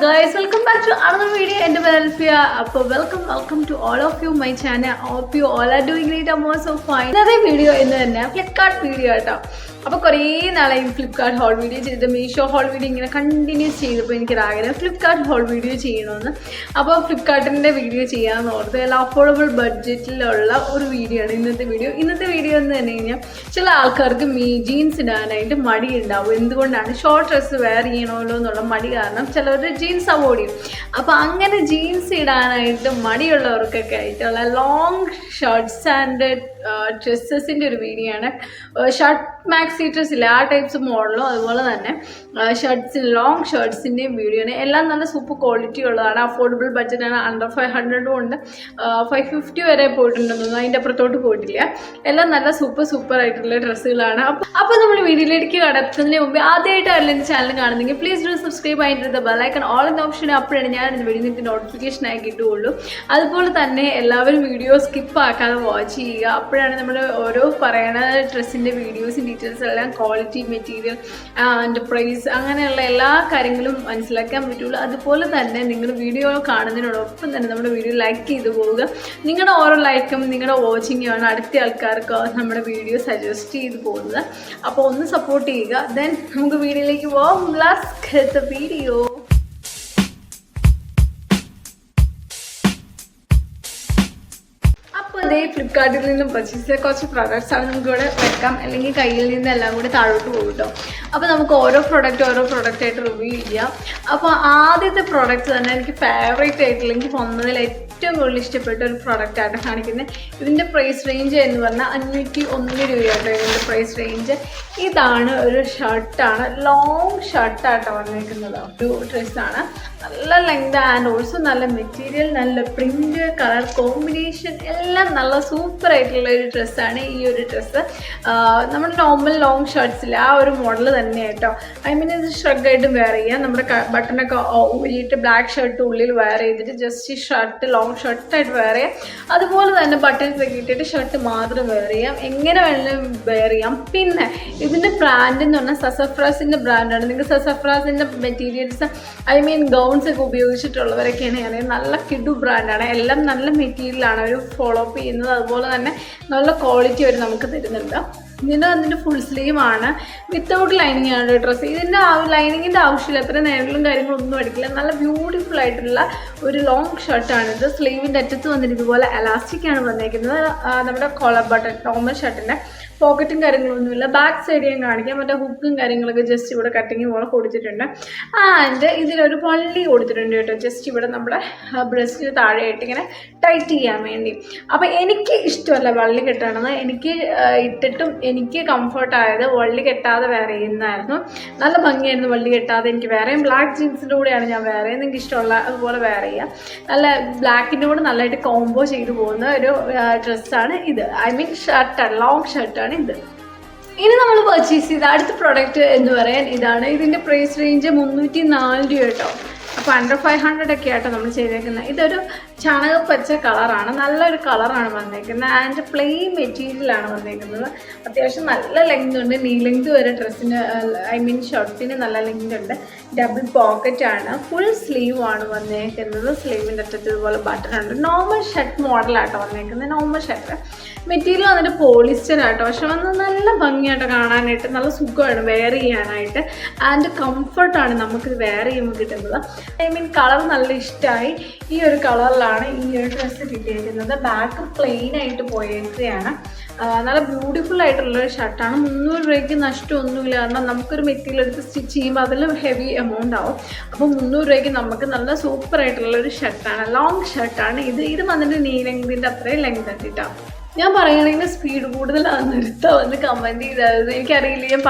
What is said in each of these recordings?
guys, welcome back to another video in Philadelphia. Welcome to all of you my channel. I hope you all are doing great. I'm also fine. Another video in the Flipkart video. അപ്പോൾ കുറേ നാളായി Flipkart whole video ചെയ്തിട്ട് Meesho whole video ഇങ്ങനെ continuous ചെയ്തപ്പോൾ എനിക്കൊരാഗ്രഹം Flipkart whole video ചെയ്യണമെന്ന്. അപ്പോൾ ഫ്ലിപ്കാർട്ടിൻ്റെ video ചെയ്യാമെന്ന് ഓർത്ത് എല്ലാ അഫോർഡബിൾ ബഡ്ജറ്റിലുള്ള ഒരു വീഡിയോ ആണ് ഇന്നത്തെ വീഡിയോ എന്ന് പറഞ്ഞു കഴിഞ്ഞാൽ ചില ആൾക്കാർക്ക് ജീൻസ് ഇടാനായിട്ട് മടി ഉണ്ടാവും. എന്തുകൊണ്ടാണ്? ഷോർട്ട് ഡ്രസ്സ് വെയർ ചെയ്യണമല്ലോ എന്നുള്ള മടി കാരണം ചിലവർ ജീൻസ് അവോയ്ഡ് ചെയ്യും. അപ്പോൾ അങ്ങനെ ജീൻസ് ഇടാനായിട്ട് മടിയുള്ളവർക്കൊക്കെ ആയിട്ടുള്ള ലോങ് ഷർട്ട്സ് ആൻഡ് ഡ്രസ്സസിൻ്റെ ഒരു വീഡിയോ ആണ്. ഷർട്ട് മാക്സി ഡ്രസ് ഇല്ല, ആ ടൈപ്സ് മോഡലും അതുപോലെ തന്നെ ലോങ് ഷർട്ട്സിൻ്റെയും വീഡിയോ ആണ്. എല്ലാം നല്ല സൂപ്പർ ക്വാളിറ്റി ഉള്ളതാണ്. അഫോർഡബിൾ ബഡ്ജറ്റാണ്. അണ്ടർ 500 ഉണ്ട്, 550 വരെ പോയിട്ടുണ്ടെന്ന് തോന്നുന്നു. അതിൻ്റെ അപ്പുറത്തോട്ട് പോയിട്ടില്ല. എല്ലാം നല്ല സൂപ്പർ ആയിട്ടുള്ള ഡ്രസ്സുകളാണ്. അപ്പോൾ നമ്മൾ വീഡിയോയിലേക്ക് കടത്തുന്നതിന് മുമ്പ് ആദ്യമായിട്ടല്ല എൻ്റെ ചാനൽ കാണുന്നെങ്കിൽ പ്ലീസ് ഡു സബ്സ്ക്രൈബ് ആയിട്ട് ബെല്ലൈക്കൺ ഓൾ എന്ന ഓപ്ഷൻ അപ്പോഴാണ് ഞാൻ വീഡിയോ നിങ്ങൾക്ക് നോട്ടിഫിക്കേഷൻ ആയി കിട്ടുകയുള്ളൂ. അതുപോലെ തന്നെ എല്ലാവരും വീഡിയോ സ്കിപ്പ് ആക്കാതെ വാച്ച് ചെയ്യുക. അപ്പോഴാണ് നമ്മൾ ഓരോ പറയുന്ന ഡ്രസ്സിൻ്റെ വീഡിയോസും ഡീറ്റെയിൽസ് എല്ലാം ക്വാളിറ്റി, മെറ്റീരിയൽ ആൻഡ് പ്രൈസ് അങ്ങനെയുള്ള എല്ലാ കാര്യങ്ങളും മനസ്സിലാക്കാൻ പറ്റുള്ളൂ. അതുപോലെ തന്നെ നിങ്ങൾ വീഡിയോ കാണുന്നതിനോടൊപ്പം തന്നെ നമ്മുടെ വീഡിയോ ലൈക്ക് ചെയ്ത് പോവുക. നിങ്ങളുടെ ഓരോ ലൈക്കും നിങ്ങളുടെ വാച്ചിങ്ങുമാണ് അടുത്ത ആൾക്കാർക്ക് നമ്മുടെ വീഡിയോ സജസ്റ്റ് ചെയ്ത് പോകുന്നത്. അപ്പോൾ ഒന്ന് സപ്പോർട്ട് ചെയ്യുക. ദെൻ നമുക്ക് വീഡിയോയിലേക്ക് പോകാം. Let's get the video. അതേ ഫ്ലിപ്കാർട്ടിൽ നിന്നും പർച്ചേസ് ചെയ്ത കുറച്ച് പ്രൊഡക്ട്സാണ് നമുക്ക് ഇവിടെ വെക്കാം, അല്ലെങ്കിൽ കയ്യിൽ നിന്ന് എല്ലാം കൂടി താഴോട്ട് പോകും കേട്ടോ. അപ്പോൾ നമുക്ക് ഓരോ പ്രൊഡക്റ്റായിട്ട് റിവ്യൂ ചെയ്യാം. അപ്പോൾ ആദ്യത്തെ പ്രൊഡക്റ്റ് തന്നെ എനിക്ക് ഫേവറേറ്റ് ആയിട്ടുള്ള, എനിക്ക് വന്നതിൽ ഏറ്റവും കൂടുതൽ ഇഷ്ടപ്പെട്ട ഒരു പ്രൊഡക്റ്റായിട്ട് കാണിക്കുന്നത്. ഇതിൻ്റെ പ്രൈസ് റേഞ്ച് എന്ന് പറഞ്ഞാൽ 501 രൂപയാട്ടോ ഇതിൻ്റെ പ്രൈസ് റേഞ്ച്. ഇതാണ് ഒരു ഷർട്ടാണ്, ലോങ് ഷർട്ടാട്ടോ വന്നിരിക്കുന്നത്. ഒരു ഡ്രസ്സാണ്, നല്ല ലെങ്ത് ആൻഡ് ഓൾസോ നല്ല മെറ്റീരിയൽ, നല്ല പ്രിൻ്റ്, കളർ കോമ്പിനേഷൻ എല്ലാം നല്ല സൂപ്പർ ആയിട്ടുള്ള ഒരു ഡ്രസ്സാണ് ഈ ഒരു ഡ്രസ്സ്. നമ്മുടെ നോർമൽ ലോങ് ഷർട്ട്സിൽ ആ ഒരു മോഡൽ തന്നെ കേട്ടോ. ഐ മീൻ ഇത് ഷ്രഗായിട്ട് വെയർ ചെയ്യാം. നമ്മുടെ ബട്ടണൊക്കെ ഊരിയിട്ട് ബ്ലാക്ക് ഷർട്ട് ഉള്ളിൽ വെയർ ചെയ്തിട്ട് ജസ്റ്റ് ഈ ഷർട്ട് ലോങ് ഷർട്ടായിട്ട് വെയർ ചെയ്യാം. അതുപോലെ തന്നെ ബട്ടൺസ് ഒക്കെ ഇട്ടിട്ട് ഷർട്ട് മാത്രം വെയർ ചെയ്യാം. എങ്ങനെ വേണമെങ്കിലും വെയർ ചെയ്യാം. പിന്നെ ഇതിൻ്റെ ബ്രാൻഡ് എന്ന് പറഞ്ഞാൽ സസഫ്രാസിൻ്റെ ബ്രാൻഡാണ്. നിങ്ങൾക്ക് സസഫ്രാസിൻ്റെ മെറ്റീരിയൽസ് ഐ മീൻ ഗൗൺസ് ഒക്കെ ഉപയോഗിച്ചിട്ടുള്ളവരൊക്കെയാണ് അറിയാം. നല്ല കിഡു ബ്രാൻഡാണ്. എല്ലാം നല്ല മെറ്റീരിയലാണ് അവർ ഫോളോ അപ്പ് ചെയ്യുന്നത്. അതുപോലെ തന്നെ നല്ല ക്വാളിറ്റി അവർ നമുക്ക് തരുന്നുണ്ട്. ഇതിൻ്റെ ഫുൾ സ്ലീവ് ആണ്, വിത്തൗട്ട് ലൈനിങ് ആണ് ഡ്രസ്സ്. ഇതിൻ്റെ ലൈനിങ്ങിൻ്റെ ആവശ്യമില്ല, അത്ര നേരങ്ങളും കാര്യങ്ങളൊന്നും അടിക്കില്ല. നല്ല ബ്യൂട്ടിഫുൾ ആയിട്ടുള്ള ഒരു ലോങ് ഷർട്ടാണിത്. സ്ലീവിൻ്റെ അറ്റത്ത് വന്നിട്ട് ഇതുപോലെ എലാസ്റ്റിക്കാണ് വന്നേക്കുന്നത്. നമ്മുടെ കോളർ ബട്ടൺ നോർമൽ ഷർട്ടിൻ്റെ പോക്കറ്റും കാര്യങ്ങളൊന്നുമില്ല. ബാക്ക് സൈഡ് ഞാൻ കാണിക്കാം. മറ്റേ ഹുക്കും കാര്യങ്ങളൊക്കെ ജസ്റ്റ് ഇവിടെ കട്ടിങ് പോലെ കൊടുത്തിട്ടുണ്ട്. ആൻഡ് ഇതിലൊരു പള്ളി കൊടുത്തിട്ടുണ്ട് കേട്ടോ, ജസ്റ്റ് ഇവിടെ നമ്മുടെ ബ്രസ്റ്റിന് താഴെയായിട്ട് ഇങ്ങനെ ടൈറ്റ് ചെയ്യാൻ വേണ്ടി. അപ്പോൾ എനിക്ക് ഇഷ്ടമല്ല വള്ളി കെട്ടണത്. എനിക്ക് ഇട്ടിട്ടും എനിക്ക് കംഫർട്ടായത് വള്ളി കെട്ടാതെ വേറെ ചെയ്യുന്നതായിരുന്നു. നല്ല ഭംഗിയായിരുന്നു വള്ളി കെട്ടാതെ. എനിക്ക് വേറെയും ബ്ലാക്ക് ജീൻസിൻ്റെ കൂടെയാണ് ഞാൻ വേറെ എനിക്ക് ഇഷ്ടമുള്ള അതുപോലെ വേറെ ചെയ്യാം. നല്ല ബ്ലാക്കിൻ്റെ കൂടെ നല്ലതായിട്ട് കോംബോ ചെയ്തു പോകുന്ന ഒരു ഡ്രസ്സാണ് ഇത്. ഐ മീൻ ഷർട്ടാണ്, ലോങ് ഷർട്ടാണ് ഇത്. ഇനി നമ്മൾ പർച്ചേസ് ചെയ്ത അടുത്ത പ്രോഡക്റ്റ് എന്ന് പറയാൻ ഇതാണ്. ഇതിൻ്റെ പ്രൈസ് റേഞ്ച് 304 രൂപ കേട്ടോ. അപ്പോൾ അണ്ടർ 500 ഒക്കെ ആട്ടോ നമ്മൾ ചെയ്തേക്കുന്നത്. ഇതൊരു ചാണകപ്പച്ച കളറാണ്, നല്ലൊരു കളറാണ് വന്നേക്കുന്നത്. ആൻഡ് പ്ലെയിൻ മെറ്റീരിയലാണ് വന്നേക്കുന്നത്. അത്യാവശ്യം നല്ല ലെങ്ത് ഉണ്ട്, നീ ലെങ്ത് വരെ ഡ്രസ്സിന് ഐ മീൻ ഷർട്ടിന് നല്ല ലെങ്ത് ഉണ്ട്. ഡബിൾ പോക്കറ്റാണ്, ഫുൾ സ്ലീവ് ആണ് വന്നേക്കുന്നത്. സ്ലീവിൻ്റെ അറ്റത്ത് ഇതുപോലെ ബട്ടൺ ഉണ്ട്. നോർമൽ ഷർട്ട് മോഡലാട്ടോ വന്നേക്കുന്നത്. നോർമൽ ഷർട്ട് മെറ്റീരിയൽ വന്നിട്ട് പോളിസ്റ്റർ ആട്ടോ. പക്ഷെ വന്ന് നല്ല ഭംഗിയായിട്ട് കാണാനായിട്ട്, നല്ല സുഖമാണ് വെയർ ചെയ്യാനായിട്ട്. ആൻഡ് കംഫർട്ടാണ് നമുക്കിത് വെയർ ചെയ്യുമ്പോൾ കിട്ടുന്നത്. ഐ മീൻ കളർ നല്ല ഇഷ്ടമായി. ഈ ഒരു കളറിലാണ് ഈ ഒരു ഡ്രസ്സ് കിട്ടിയിരിക്കുന്നത്. ബാക്ക് പ്ലെയിൻ ആയിട്ട് പോയിരിക്കുകയാണ്. നല്ല ബ്യൂട്ടിഫുൾ ആയിട്ടുള്ളൊരു ഷർട്ടാണ്. 300 രൂപയ്ക്ക് നഷ്ടമൊന്നുമില്ല. കാരണം നമുക്കൊരു മെറ്റീരിയൽ എടുത്ത് സ്റ്റിച്ച് ചെയ്യുമ്പോൾ അതിൽ ഹെവി എമൗണ്ട് ആവും. അപ്പോൾ 300 രൂപയ്ക്ക് നമുക്ക് നല്ല സൂപ്പർ ആയിട്ടുള്ളൊരു ഷർട്ടാണ്, ലോങ് ഷർട്ടാണ് ഇത്. ഇത് വന്നിട്ട് നീ ലെങ്തിൻ്റെ അത്രയും ലെങ്ത് എത്തിയിട്ടാണ്. ഞാൻ പറയുകയാണെങ്കിൽ സ്പീഡ് കൂടുതലാണ്, നിർത്താൻ വന്ന് കമൻറ്റ് ചെയ്തായിരുന്നു. എനിക്കറിയില്ല, ഞാൻ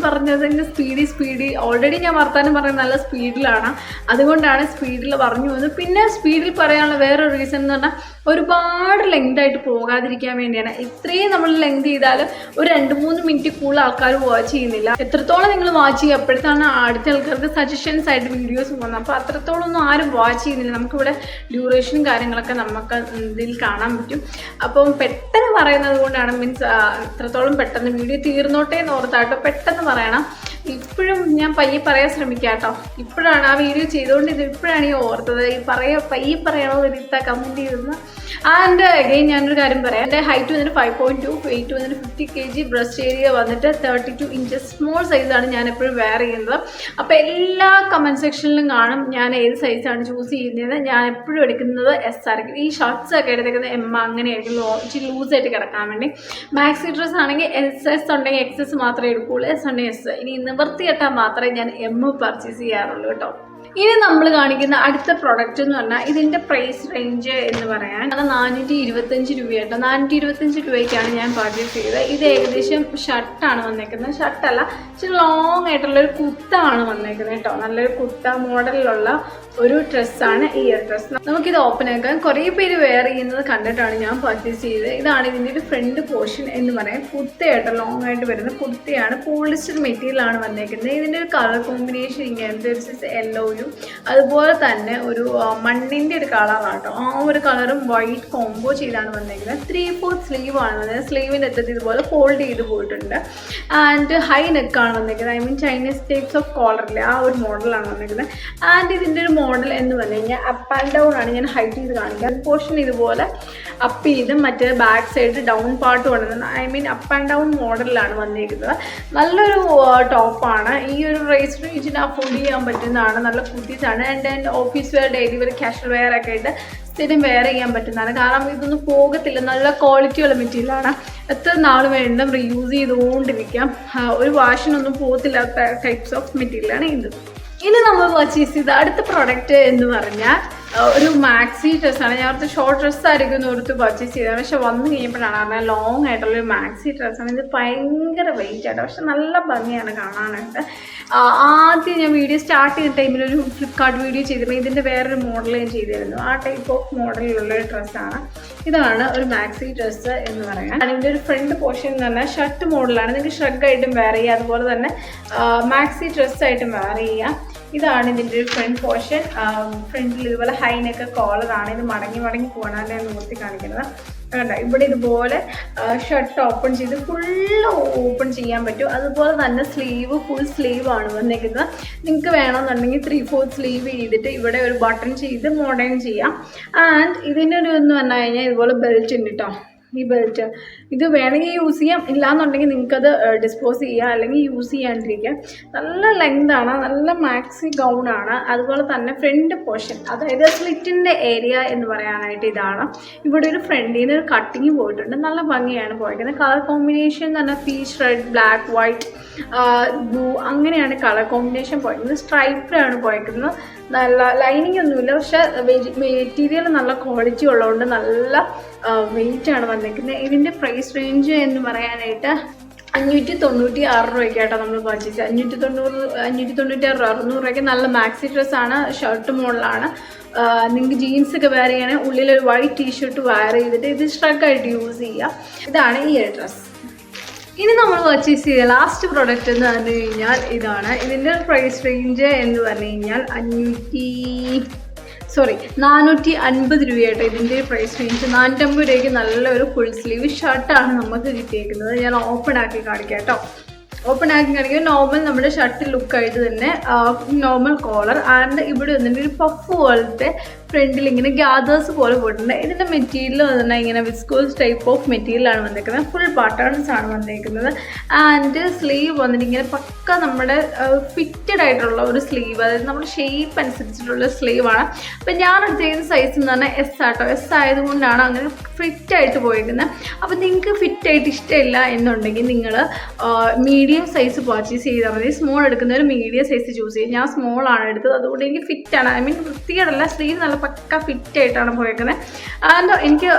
പറഞ്ഞതിൻ്റെ സ്പീഡി ഓൾറെഡി ഞാൻ വർത്താനം പറയുന്നത് നല്ല സ്പീഡിലാണ്, അതുകൊണ്ടാണ് സ്പീഡിൽ പറഞ്ഞു വന്നത്. പിന്നെ സ്പീഡിൽ പറയാനുള്ള വേറൊരു റീസൺ എന്ന് പറഞ്ഞാൽ ഒരുപാട് ലെങ്തായിട്ട് പോകാതിരിക്കാൻ വേണ്ടിയാണ്. ഇത്രയും നമ്മൾ ലെങ്ത് ചെയ്താൽ ഒരു 2-3 മിനിറ്റ് കൂടുതൽ ആൾക്കാർ വാച്ച് ചെയ്യുന്നില്ല. എത്രത്തോളം നിങ്ങൾ വാച്ച് ചെയ്യുക അപ്പോഴത്താണ് അടുത്ത ആൾക്കാർക്ക് സജഷൻസ് ആയിട്ട് വീഡിയോസ് പോകുന്നത്. അപ്പോൾ അത്രത്തോളം ഒന്നും ആരും വാച്ച് ചെയ്യുന്നില്ല. നമുക്കിവിടെ ഡ്യൂറേഷനും കാര്യങ്ങളൊക്കെ നമുക്ക് ഇതിൽ കാണാൻ പറ്റും. അപ്പം പെട്ടെന്ന് പറയുന്നത് കൊണ്ടാണ്, മീൻസ് ഇത്രത്തോളം പെട്ടെന്ന് വീഡിയോ തീർന്നോട്ടെ എന്ന് ഓർത്താട്ടോ പെട്ടെന്ന് പറയണം. ഇപ്പോഴും ഞാൻ പയ്യെ പറയാൻ ശ്രമിക്കാം കേട്ടോ. ഇപ്പോഴാണ് ആ വീഡിയോ ചെയ്തുകൊണ്ട് ഇപ്പോഴാണ് ഈ ഓർത്തത്. പയ്യെ പറയണോ ഇത്ത കമൻറ്റ് ചെയ്തെന്ന്. ആൻഡ് അഗെയിൻ ഞാനൊരു കാര്യം പറയാം. എൻ്റെ ഹൈറ്റ് വന്നിട്ട് 5.2, വെയിറ്റ് വന്നിട്ട് 50 kg, ബ്രസ്റ്റ് ഏരിയ വന്നിട്ട് 32 inches, സ്മോൾ സൈസാണ് ഞാൻ എപ്പോഴും വെയർ ചെയ്യുന്നത്. അപ്പോൾ എല്ലാ കമൻറ്റ് സെക്ഷനിലും കാണും ഞാൻ ഏത് സൈസാണ് ചൂസ് ചെയ്യുന്നത്. ഞാൻ എപ്പോഴും എടുക്കുന്നത് എസ് ആയിരിക്കും. ഈ ഷർട്ട്സ് ഒക്കെ എടുത്തേക്കുന്നത് എം അങ്ങനെയായിരിക്കും, ഇച്ചിരി ലൂസായിട്ട് കിടക്കാൻ വേണ്ടി. മാക്സി ഡ്രസ്സ് ആണെങ്കിൽ എസ് ഉണ്ടെങ്കിൽ എക്സസ് മാത്രമേ എടുക്കുകയുള്ളൂ, എസ് ഉണ്ടെങ്കിൽ എസ്. ഇനി നിവർത്തി കെട്ടാൻ മാത്രമേ ഞാൻ എം പർച്ചേസ് ചെയ്യാറുള്ളൂ കേട്ടോ. ഇനി നമ്മൾ കാണിക്കുന്ന അടുത്ത പ്രൊഡക്റ്റ് എന്ന് പറഞ്ഞാൽ ഇതിൻ്റെ പ്രൈസ് റേഞ്ച് എന്ന് പറയാൻ 425 രൂപയായിട്ടോ. 425 രൂപയ്ക്കാണ് ഞാൻ പർച്ചേസ് ചെയ്തത്. ഇത് ഏകദേശം ഷർട്ടാണ് വന്നേക്കുന്നത്. ഷർട്ടല്ല, ഇച്ചിരി ലോങ് ആയിട്ടുള്ളൊരു കുർത്താണ് വന്നേക്കുന്നത് കേട്ടോ. നല്ലൊരു കുർത്ത മോഡലിലുള്ള ഒരു ഡ്രസ്സാണ് ഈ ഒരു ഡ്രസ്സ്. നമുക്കിത് ഓപ്പൺ ആക്കാൻ. കുറേ പേര് വെയർ ചെയ്യുന്നത് കണ്ടിട്ടാണ് ഞാൻ പർച്ചേസ് ചെയ്തത്. ഇതാണ് ഇതിൻ്റെ ഒരു ഫ്രണ്ട് പോർഷൻ എന്ന് പറയാം. കുർത്തയായിട്ട് ലോങ് ആയിട്ട് വരുന്ന കുർത്തയാണ്. പോളിസ്റ്റർ മെറ്റീരിയലാണ് വന്നേക്കുന്നത്. ഇതിൻ്റെ ഒരു കളർ കോമ്പിനേഷൻ ഇങ്ങനത്തെ യെല്ലോയും അതുപോലെ തന്നെ ഒരു മണ്ണിൻ്റെ ഒരു കളറാട്ടോ. ആ ഒരു കളറും വൈറ്റ് കോംബോ ചെയ്താണ് വന്നേക്കുന്നത്. 3/4 സ്ലീവ് ആണ് വന്നത്. സ്ലീവിൻ്റെ അറ്റത്ത് ഇതുപോലെ ഫോൾഡ് ചെയ്ത് പോയിട്ടുണ്ട്. ആൻഡ് ഹൈ നെക്കാണ് വന്നേക്കുന്നത്. I mean Chinese types of കോളറിലെ ആ ഒരു മോഡലാണ് വന്നേക്കുന്നത്. ആൻഡ് ഇതിൻ്റെ ഒരു മോഡൽ എന്ന് പറഞ്ഞു കഴിഞ്ഞാൽ അപ്പ് ആൻഡ് ഡൗൺ ആണ്. ഞാൻ ഹൈറ്റ് ചെയ്ത് കാണിക്കാം. പോർഷൻ ഇതുപോലെ അപ്പ് ചെയ്ത് മറ്റേ ബാക്ക് സൈഡ് ഡൗൺ പാർട്ട് കൊണ്ടുവന്നത്. I mean up and down മോഡലിലാണ് വന്നിരിക്കുന്നത്. നല്ലൊരു ടോപ്പാണ്. ഈ ഒരു റേസ് റേഞ്ചിന് അഫോർഡ് ചെയ്യാൻ പറ്റുന്നതാണ്. നല്ല കുർത്തീസാണ്. And office wear, daily wear, casual wear ഒക്കെ ആയിട്ട് സ്ഥിരം വെയർ ചെയ്യാൻ പറ്റുന്നതാണ്. കാരണം ഇതൊന്നും പോകത്തില്ല. നല്ല ക്വാളിറ്റിയുള്ള മെറ്റീരിയലാണ്. എത്ര നാൾ വേണ്ടും റീയൂസ് ചെയ്തുകൊണ്ടിരിക്കാം. ഒരു വാഷിനൊന്നും പോകത്തില്ലാത്ത ടൈപ്സ് ഓഫ് മെറ്റീരിയലാണ് ഇത്. ഇനി നമ്മൾ പർച്ചേസ് ചെയ്ത അടുത്ത പ്രൊഡക്റ്റ് എന്ന് പറഞ്ഞാൽ ഒരു മാക്സി ഡ്രസ്സാണ്. ഞാൻ ഓർത്ത് ഷോർട്ട് ഡ്രസ്സായിരിക്കും എന്ന് ഓർത്ത് പർച്ചേസ് ചെയ്തത്. പക്ഷെ വന്നു കഴിഞ്ഞപ്പോഴാണ് പറഞ്ഞാൽ ലോങ് ആയിട്ടുള്ളൊരു മാക്സി ഡ്രസ്സാണ്. ഇത് ഭയങ്കര വെയിറ്റ് ആയിട്ട്, പക്ഷെ നല്ല ഭംഗിയാണ് കാണാനായിട്ട്. ആദ്യം ഞാൻ വീഡിയോ സ്റ്റാർട്ട് ചെയ്യുന്ന ടൈമിൽ ഒരു ഫ്ലിപ്കാർട്ട് വീഡിയോ ചെയ്തിരുന്നു. ഇതിൻ്റെ വേറൊരു മോഡൽ ഞാൻ ചെയ്തിരുന്നു. ആ ടൈപ്പ് ഓഫ് മോഡലിലുള്ളൊരു ഡ്രസ്സാണ്. ഇതാണ് ഒരു മാക്സി ഡ്രസ്സ് എന്ന് പറയാൻ. അതിൻ്റെ ഒരു ഫ്രണ്ട് പോർഷൻ എന്ന് പറഞ്ഞാൽ ഷർട്ട് മോഡലാണ്. നിങ്ങൾക്ക് ഷ്രഗായിട്ടും വെയർ ചെയ്യാം, അതുപോലെ തന്നെ മാക്സി ഡ്രസ്സായിട്ടും വെയർ ചെയ്യാം. ഇതാണ് ഇതിൻ്റെ ഒരു ഫ്രണ്ട് പോർഷൻ. ഫ്രണ്ടിൽ ഇതുപോലെ ഹൈനെക്ക് കോളറാണ്. ഇത് മടങ്ങി പോകണം. ഞാൻ നോക്കി കാണിക്കുന്നത് കണ്ടോ. ഇവിടെ ഇതുപോലെ ഷർട്ട് ഓപ്പൺ ചെയ്ത് ഫുള്ള് ഓപ്പൺ ചെയ്യാൻ പറ്റും. അതുപോലെ തന്നെ സ്ലീവ് ഫുൾ സ്ലീവ് ആണ് വന്നേക്കുന്നത്. നിങ്ങൾക്ക് വേണമെന്നുണ്ടെങ്കിൽ 3/4 സ്ലീവ് ചെയ്തിട്ട് ഇവിടെ ഒരു ബട്ടൺ ചെയ്ത് മോഡേൺ ചെയ്യാം. ആൻഡ് ഇതിനൊരു എന്ന് പറഞ്ഞു കഴിഞ്ഞാൽ ഇതുപോലെ ബെൽറ്റ് ഉണ്ട് കേട്ടോ. ഈ ബെൽറ്റ് ഇത് വേണമെങ്കിൽ യൂസ് ചെയ്യാം, ഇല്ലാന്നുണ്ടെങ്കിൽ നിങ്ങൾക്കത് ഡിസ്പോസ് ചെയ്യാം, അല്ലെങ്കിൽ യൂസ് ചെയ്യാണ്ടിരിക്കാം. നല്ല ലെങ്താണ്, നല്ല മാക്സി ഗൗണാണ്. അതുപോലെ തന്നെ ഫ്രണ്ട് പോർഷൻ, അതായത് സ്ലിറ്റിൻ്റെ ഏരിയ എന്ന് പറയാനായിട്ട് ഇതാണ്. ഇവിടെ ഒരു ഫ്രണ്ടിൽ നിന്ന് ഒരു കട്ടിങ് പോയിട്ടുണ്ട്. നല്ല ഭംഗിയാണ് പോയിരിക്കുന്നത്. കളർ കോമ്പിനേഷൻ തന്നെ peach red, black, white, blue അങ്ങനെയാണ് കളർ കോമ്പിനേഷൻ പോയിരിക്കുന്നത്. സ്ട്രൈപ്പിലാണ് പോയിരിക്കുന്നത്. നല്ല ലൈനിങ് ഒന്നുമില്ല, പക്ഷെ മെറ്റീരിയൽ നല്ല ക്വാളിറ്റി ഉള്ളതുകൊണ്ട് നല്ല വെയിറ്റാണ് വന്നിരിക്കുന്നത്. ഇതിൻ്റെ പ്രൈസ് റേഞ്ച് എന്ന് പറയാനായിട്ട് 596 രൂപയ്ക്കായിട്ടോ നമ്മൾ പർച്ചേസ് ചെയ്യുക. 596 600 രൂപയ്ക്ക് നല്ല മാക്സി ഡ്രസ്സാണ്. ഷർട്ട് മോഡലാണ്. നിങ്ങൾക്ക് ജീൻസൊക്കെ വെയർ ചെയ്യണമെങ്കിൽ ഉള്ളിലൊരു വൈറ്റ് ടീഷർട്ട് വെയർ ചെയ്തിട്ട് ഇത് സ്ട്രഗായിട്ട് യൂസ് ചെയ്യുക. ഇതാണ് ഈ ഒരു ഡ്രസ്സ്. ഇനി നമ്മൾ പർച്ചേസ് ചെയ്ത ലാസ്റ്റ് പ്രൊഡക്റ്റ് എന്ന് പറഞ്ഞു കഴിഞ്ഞാൽ ഇതാണ്. ഇതിൻ്റെ പ്രൈസ് റേഞ്ച് എന്ന് പറഞ്ഞു കഴിഞ്ഞാൽ 450 രൂപയായിട്ട് ഇതിൻ്റെ പ്രൈസ് റേഞ്ച്. 450 രൂപയ്ക്ക് നല്ലൊരു ഫുൾ സ്ലീവ് ഷർട്ടാണ് നമുക്ക് കിട്ടിയേക്കുന്നത്. ഞാൻ ഓപ്പൺ ആക്കി കാണിക്കാം കേട്ടോ. ഓപ്പൺ ആക്കി കാണിക്കുമ്പോൾ നോർമൽ നമ്മുടെ ഷർട്ട് ലുക്കായിട്ട് തന്നെ നോർമൽ കോളർ. ആൻഡ് ഇവിടെ വന്നിട്ട് ഒരു പഫ് പോലത്തെ ഫ്രണ്ടിൽ ഇങ്ങനെ ഗ്യാദേഴ്സ് പോലെ പോയിട്ടുണ്ട്. ഇതിൻ്റെ മെറ്റീരിയൽ വന്നിട്ട് ഇങ്ങനെ വിസ്കോസ് ടൈപ്പ് ഓഫ് മെറ്റീരിയലാണ് വന്നിരിക്കുന്നത്. ഫുൾ ബട്ടൺസ് ആണ് വന്നിരിക്കുന്നത്. ആൻഡ് സ്ലീവ് വന്നിട്ട് ഇങ്ങനെ പക്ക നമ്മുടെ ഫിറ്റഡ് ആയിട്ടുള്ള ഒരു സ്ലീവ്, അതായത് നമ്മുടെ ഷേപ്പ് അനുസരിച്ചിട്ടുള്ള സ്ലീവാണ്. അപ്പം ഞാൻ എടുത്തിരിക്കുന്ന സൈസ് എന്ന് പറഞ്ഞാൽ എസ് ആട്ടോ. എസ് ആയതുകൊണ്ടാണ് അങ്ങനെ ഫിറ്റായിട്ട് പോയിരിക്കുന്നത്. അപ്പം നിങ്ങൾക്ക് ഫിറ്റായിട്ട് ഇഷ്ടമില്ല എന്നുണ്ടെങ്കിൽ നിങ്ങൾ മീഡിയം സൈസ് പർച്ചേസ് ചെയ്താൽ മതി. സ്മോൾ എടുക്കുന്നവർ മീഡിയം സൈസ് ചൂസ് ചെയ്യും. ഞാൻ സ്മോൾ ആണ് എടുത്തത്, അതുകൊണ്ട് എനിക്ക് ഫിറ്റാണ്. ഐ മീൻ വൃത്തികേടല്ല, സ്ലീവ് നല്ല പക്ക ഫിറ്റായിട്ടാണ് പോയേക്കുന്നത്. ആൻഡ് എനിക്ക്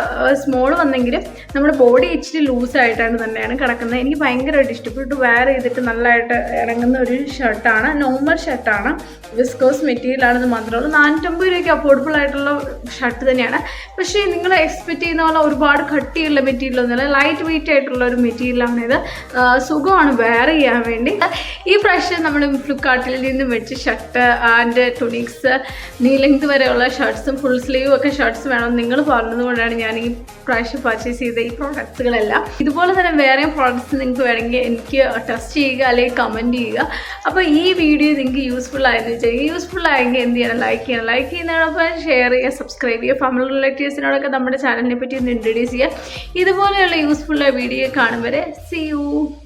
സ്മോൾ വന്നെങ്കിലും നമ്മുടെ ബോഡി ഇച്ചിരി ലൂസായിട്ടാണ് തന്നെയാണ് കിടക്കുന്നത്. എനിക്ക് ഭയങ്കരമായിട്ട് ഇഷ്ടപ്പെട്ടു. വെയർ ചെയ്തിട്ട് നല്ലതായിട്ട് ഇറങ്ങുന്ന ഒരു ഷർട്ടാണ്. നോർമൽ ഷർട്ടാണ്, വിസ്കോസ് മെറ്റീരിയലാണെന്ന് മാത്രമേ ഉള്ളൂ. 450 രൂപയ്ക്ക് അഫോർഡബിൾ ആയിട്ടുള്ള ഷർട്ട് തന്നെയാണ്. പക്ഷേ നിങ്ങൾ എക്സ്പെക്റ്റ് ചെയ്യുന്ന പോലെ ഒരുപാട് കട്ടിയുള്ള മെറ്റീരിയൽ ഒന്നുമില്ല. ലൈറ്റ് വെയിറ്റ് ആയിട്ടുള്ള ഒരു മെറ്റീരിയലാണിത്. സുഖമാണ് വെയർ ചെയ്യാൻ വേണ്ടി. ഈ പ്രാവശ്യം നമ്മൾ ഫ്ലിപ്കാർട്ടിൽ നിന്ന് വെച്ച് ഷർട്ട് ആൻഡ് ടുണിക്സ് നീ ലെങ്ത് വരെയുള്ള ഷർട്ട് ഷർട്ട്സും ഫുൾ സ്ലീവും ഒക്കെ ഷർട്ട്സ് വേണം നിങ്ങൾ പറഞ്ഞതുകൊണ്ടാണ് ഞാൻ ഈ പ്രാവശ്യം പർച്ചേസ് ചെയ്ത ഈ പ്രോഡക്ട്സുകളെല്ലാം. ഇതുപോലെ തന്നെ വേറെയും പ്രോഡക്ട്സ് നിങ്ങൾക്ക് വേണമെങ്കിൽ എനിക്ക് ടെസ്റ്റ് ചെയ്യുക അല്ലെങ്കിൽ കമൻറ്റ് ചെയ്യുക. അപ്പോൾ ഈ വീഡിയോ നിങ്ങൾക്ക് യൂസ്ഫുൾ ആയെന്ന് വെച്ചാൽ യൂസ്ഫുൾ ആയെങ്കിൽ എന്ത് ചെയ്യണം? ലൈക്ക് ചെയ്യുന്നതോടൊപ്പം ഷെയർ ചെയ്യുക, സബ്സ്ക്രൈബ് ചെയ്യുക, ഫാമിലി റിലേറ്റീവ്സിനോടൊക്കെ നമ്മുടെ ചാനലിനെ പറ്റി ഒന്ന് ഇൻട്രൊഡ്യൂസ് ചെയ്യുക. ഇതുപോലെയുള്ള യൂസ്ഫുൾ വീഡിയോ കാണും വരെ see you.